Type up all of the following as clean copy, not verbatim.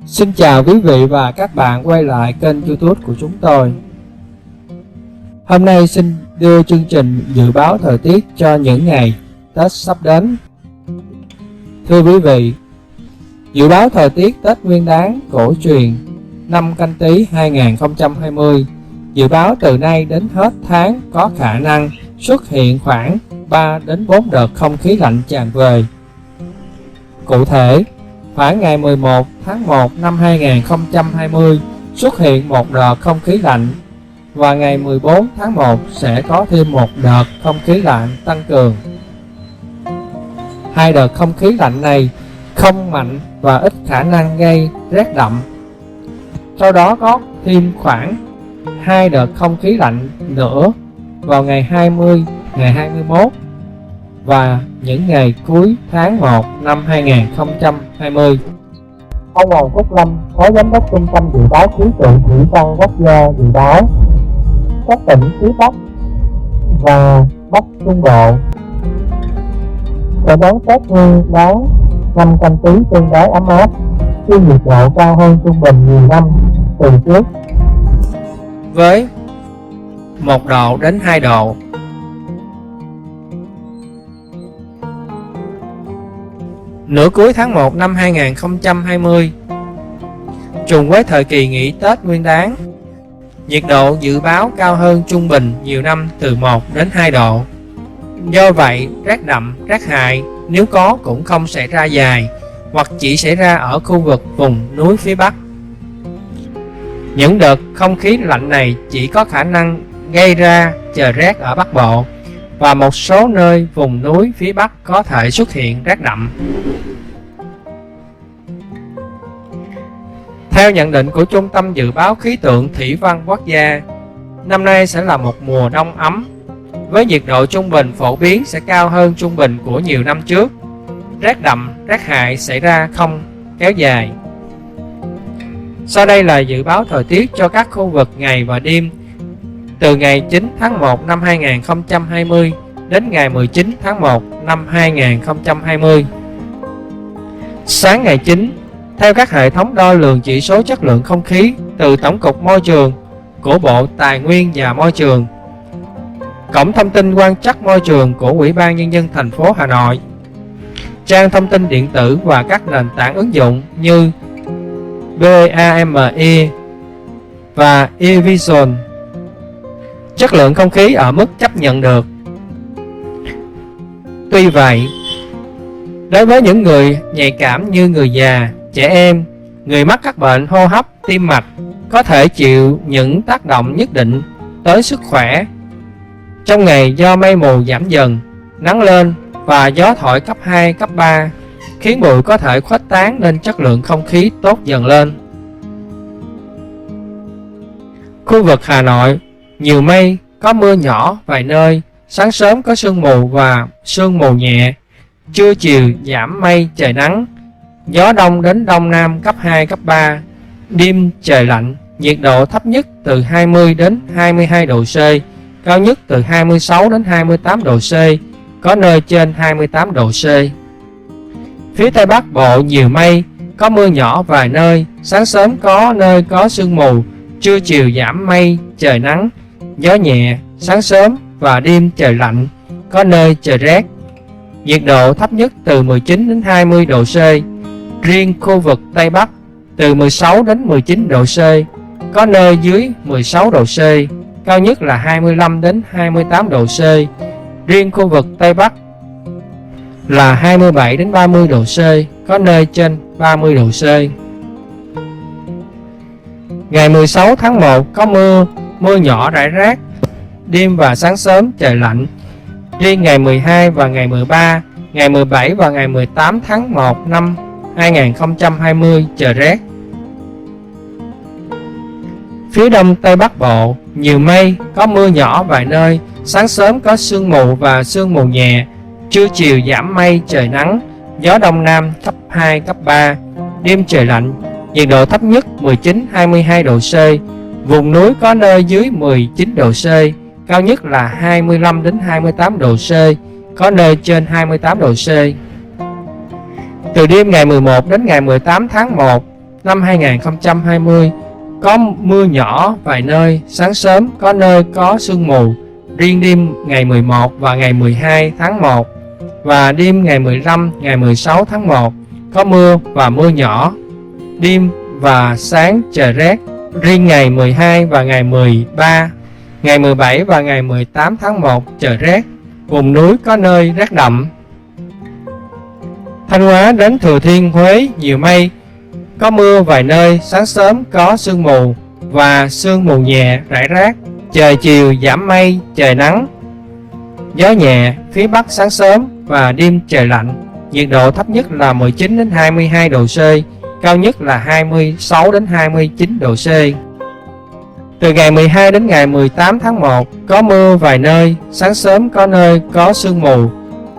Xin chào quý vị và các bạn quay lại kênh YouTube của chúng tôi. Hôm nay xin đưa chương trình dự báo thời tiết cho những ngày Tết sắp đến. Thưa quý vị, dự báo thời tiết Tết Nguyên đán cổ truyền năm Canh Tý 2020, dự báo từ nay đến hết tháng có khả năng xuất hiện khoảng 3 đến 4 đợt không khí lạnh tràn về. Cụ thể, khoảng ngày 11 tháng 1 năm 2020 xuất hiện một đợt không khí lạnh, và ngày 14 tháng 1 sẽ có thêm một đợt không khí lạnh tăng cường. Hai đợt không khí lạnh này không mạnh và ít khả năng gây rét đậm. Sau đó có thêm khoảng 2 đợt không khí lạnh nữa vào ngày 20, ngày 21 và những ngày cuối tháng 1 năm 2020. Ông Hoàng Phúc Lâm, Phó Giám đốc Trung tâm Dự báo Khí tượng Thủy văn Quốc gia dự báo các tỉnh phía Bắc và Bắc Trung Bộ sẽ đón Tết Nguyên đán năm Canh Tý tương đối ấm áp, khi nhiệt độ cao hơn trung bình nhiều năm từ trước, với 1 độ đến 2 độ. Nửa cuối tháng 1 năm 2020, trùng với thời kỳ nghỉ Tết Nguyên đán, nhiệt độ dự báo cao hơn trung bình nhiều năm từ 1 đến 2 độ. Do vậy, rét đậm, rét hại nếu có cũng không xảy ra dài, hoặc chỉ xảy ra ở khu vực vùng núi phía Bắc. Những đợt không khí lạnh này chỉ có khả năng gây ra trời rét ở Bắc Bộ, và một số nơi vùng núi phía Bắc có thể xuất hiện rét đậm. Theo nhận định của Trung tâm Dự báo Khí tượng Thủy văn Quốc gia, năm nay sẽ là một mùa đông ấm, với nhiệt độ trung bình phổ biến sẽ cao hơn trung bình của nhiều năm trước. Rét đậm, rét hại xảy ra không kéo dài. Sau đây là dự báo thời tiết cho các khu vực ngày và đêm từ ngày 9 tháng 1 năm 2020 đến ngày 19 tháng 1 năm 2020. Sáng ngày 9, theo các hệ thống đo lường chỉ số chất lượng không khí từ Tổng cục Môi trường của Bộ Tài nguyên và Môi trường, Cổng thông tin quan trắc môi trường của Ủy ban Nhân dân thành phố Hà Nội, trang thông tin điện tử và các nền tảng ứng dụng như BAME và eVision, chất lượng không khí ở mức chấp nhận được. Tuy vậy, đối với những người nhạy cảm như người già, trẻ em, người mắc các bệnh hô hấp, tim mạch có thể chịu những tác động nhất định tới sức khỏe. Trong ngày do mây mù giảm dần, nắng lên và gió thổi cấp 2, cấp 3 khiến bụi có thể khuếch tán nên chất lượng không khí tốt dần lên. Khu vực Hà Nội, nhiều mây, có mưa nhỏ vài nơi, sáng sớm có sương mù và sương mù nhẹ, trưa chiều giảm mây trời nắng, gió đông đến đông nam cấp 2, cấp 3, đêm trời lạnh, nhiệt độ thấp nhất từ 20 đến 22 độ C, cao nhất từ 26 đến 28 độ C, có nơi trên 28 độ C. Phía Tây Bắc Bộ nhiều mây, có mưa nhỏ vài nơi, sáng sớm có nơi có sương mù, trưa chiều giảm mây, trời nắng, gió nhẹ, sáng sớm và đêm trời lạnh, có nơi trời rét. Nhiệt độ thấp nhất từ 19 đến 20 độ C, riêng khu vực Tây Bắc từ 16 đến 19 độ C, có nơi dưới 16 độ C, cao nhất là 25 đến 28 độ C. Riêng khu vực Tây Bắc là 27 đến 30 độ C, có nơi trên 30 độ C. Ngày 16 tháng 1 có mưa nhỏ rải rác, đêm và sáng sớm trời lạnh. Riêng ngày 12 và ngày 13, ngày 17 và ngày 18 tháng 1 năm 2020 trời rét. Phía Đông Tây Bắc Bộ, nhiều mây, có mưa nhỏ vài nơi, sáng sớm có sương mù và sương mù nhẹ, trưa chiều giảm mây trời nắng, gió Đông Nam cấp 2, cấp 3, đêm trời lạnh, nhiệt độ thấp nhất 19-22 độ C, vùng núi có nơi dưới 19 độ C, cao nhất là 25 đến 28 độ C, có nơi trên 28 độ C. Từ đêm ngày 11 đến ngày 18 tháng 1 năm 2020, có mưa nhỏ vài nơi, sáng sớm có nơi có sương mù. Riêng đêm ngày 11 và ngày 12 tháng 1 và đêm ngày 15, ngày 16 tháng 1 có mưa và mưa nhỏ. Đêm và sáng trời rét. Riêng ngày 12 và ngày 13, ngày 17 và ngày 18 tháng 1 trời rét. Vùng núi có nơi rét đậm. Thanh Hóa đến Thừa Thiên Huế nhiều mây, có mưa vài nơi, sáng sớm có sương mù và sương mù nhẹ rải rác. Trời chiều giảm mây, trời nắng. Gió nhẹ, phía Bắc sáng sớm và đêm trời lạnh. Nhiệt độ thấp nhất là 19 đến 22 độ C, cao nhất là 26 đến 29 độ C. Từ ngày 12 đến ngày 18 tháng 1 có mưa vài nơi, sáng sớm có nơi có sương mù.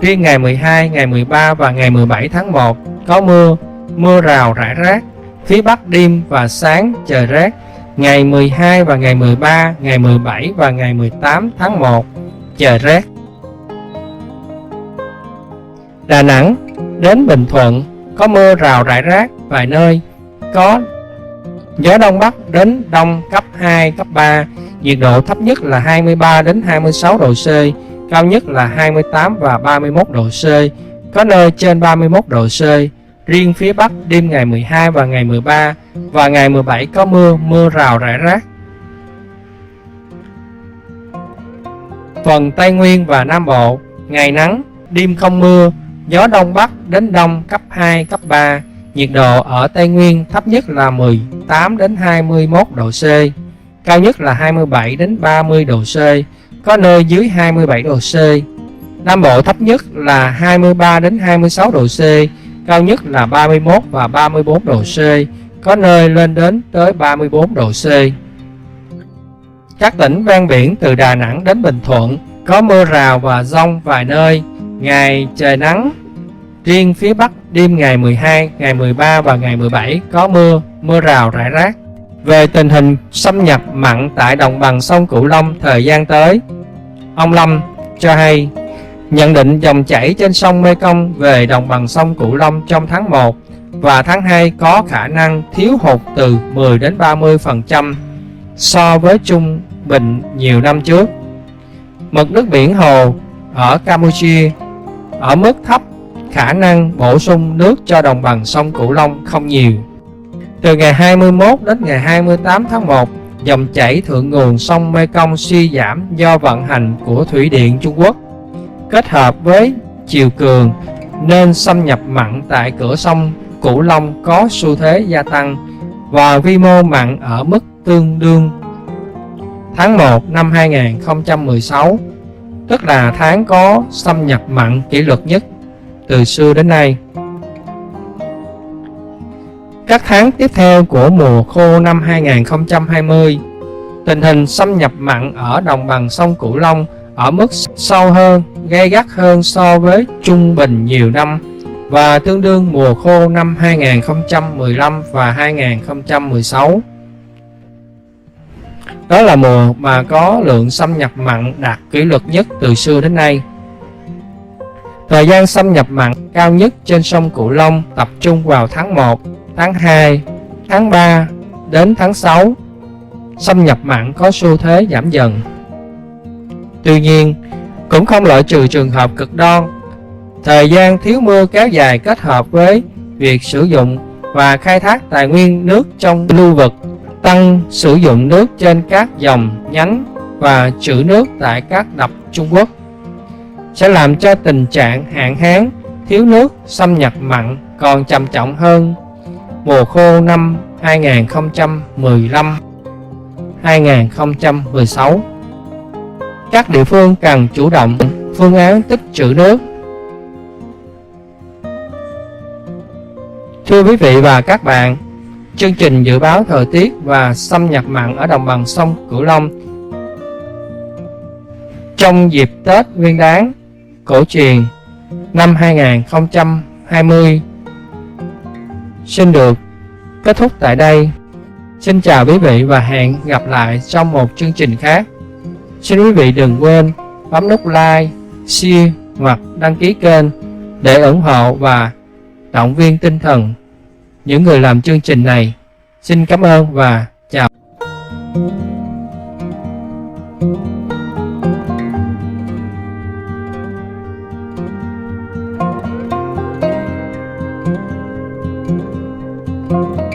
Riêng ngày 12, ngày 13 và ngày 17 tháng 1 có mưa, mưa rào rải rác. Phía Bắc đêm và sáng trời rét. Ngày 12 và ngày 13, ngày 17 và ngày 18 tháng 1 trời rét. Đà Nẵng đến Bình Thuận có mưa rào rải rác vài nơi, có gió Đông Bắc đến Đông cấp 2, cấp 3, nhiệt độ thấp nhất là 23 đến 26 độ C, cao nhất là 28 và 31 độ C, có nơi trên 31 độ C. Riêng phía Bắc đêm ngày 12 và ngày 13 và ngày 17 có mưa, mưa rào rải rác. Phần Tây Nguyên và Nam Bộ, ngày nắng, đêm không mưa, gió Đông Bắc đến Đông cấp 2, cấp 3, nhiệt độ ở Tây Nguyên thấp nhất là 18 đến 21 độ C, cao nhất là 27 đến 30 độ C, có nơi dưới 27 độ C. Nam Bộ thấp nhất là 23 đến 26 độ C, cao nhất là 31 và 34 độ C, có nơi lên đến tới 34 độ C. Các tỉnh ven biển từ Đà Nẵng đến Bình Thuận có mưa rào và dông vài nơi, ngày trời nắng. Riêng phía Bắc đêm ngày 12, ngày 13 và ngày 17 có mưa, mưa rào rải rác. Về tình hình xâm nhập mặn tại đồng bằng sông Cửu Long thời gian tới, ông Lâm cho hay, nhận định dòng chảy trên sông Mekong về đồng bằng sông Cửu Long trong tháng 1 và tháng 2 có khả năng thiếu hụt từ 10 đến 30% so với trung bình nhiều năm trước. Mực nước biển hồ ở Campuchia ở mức thấp, khả năng bổ sung nước cho đồng bằng sông Cửu Long không nhiều. Từ ngày 21 đến ngày 28 tháng 1, dòng chảy thượng nguồn sông Mekong suy giảm do vận hành của Thủy điện Trung Quốc, kết hợp với chiều cường nên xâm nhập mặn tại cửa sông Cửu Long có xu thế gia tăng và vi mô mặn ở mức tương đương tháng 1 năm 2016, tức là tháng có xâm nhập mặn kỷ lục nhất từ xưa đến nay. Các tháng tiếp theo của mùa khô năm 2020, tình hình xâm nhập mặn ở đồng bằng sông Cửu Long ở mức sâu hơn, gay gắt hơn so với trung bình nhiều năm và tương đương mùa khô năm 2015 và 2016. Đó là mùa mà có lượng xâm nhập mặn đạt kỷ lục nhất từ xưa đến nay. Thời gian xâm nhập mặn cao nhất trên sông Cửu Long tập trung vào tháng 1, tháng 2, tháng 3 đến tháng 6. Xâm nhập mặn có xu thế giảm dần. Tuy nhiên, cũng không loại trừ trường hợp cực đoan. Thời gian thiếu mưa kéo dài kết hợp với việc sử dụng và khai thác tài nguyên nước trong lưu vực, tăng sử dụng nước trên các dòng nhánh và trữ nước tại các đập Trung Quốc sẽ làm cho tình trạng hạn hán, thiếu nước, xâm nhập mặn còn trầm trọng hơn mùa khô năm 2015-2016. Các địa phương cần chủ động phương án tích trữ nước. Thưa quý vị và các bạn, chương trình dự báo thời tiết và xâm nhập mặn ở đồng bằng sông Cửu Long trong dịp Tết Nguyên đán cổ truyền năm 2020 xin được kết thúc tại đây. Xin chào quý vị và hẹn gặp lại trong một chương trình khác. Xin quý vị đừng quên bấm nút like, share hoặc đăng ký kênh để ủng hộ và động viên tinh thần những người làm chương trình này. Xin cảm ơn và chào. Thank you.